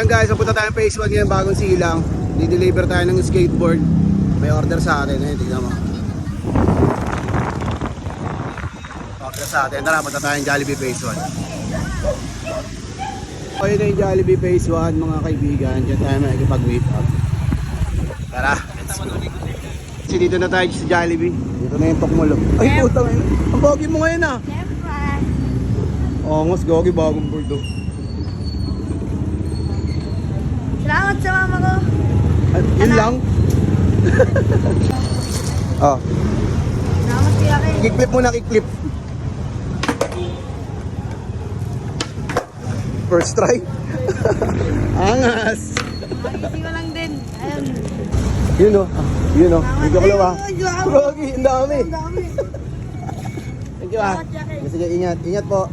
Ayan guys, napunta tayong phase 1 ngayon, bagong silang. Di-deliver tayo ng skateboard. May order sa atin. Ayan, tignan mo. Order sa atin. Tara, punta tayong Jollibee phase 1. Ayun na yung Jollibee phase 1 mga kaibigan. Diyan tayo makikipag-meet up. Tara, let's go. Kasi dito na tayo sa Jollibee. Dito na yung Tokmolo. Ay puta ngayon. Ang pogi mo ngayon ah. Ongos, gogi, bagong board oh. Salamat sa mama ko. At yun lang. Oh, Salamat kaya kayo. kick-flip muna, kick-flip. First try. Angas. Easy ko lang din. Ayun. Yun oh. Yun oh. Hindi ko lawa. Salamat. Gogi, ang dami. Ang dami. Thank you ah. Salamat, Jackie. Sige, ingat. Ingat po.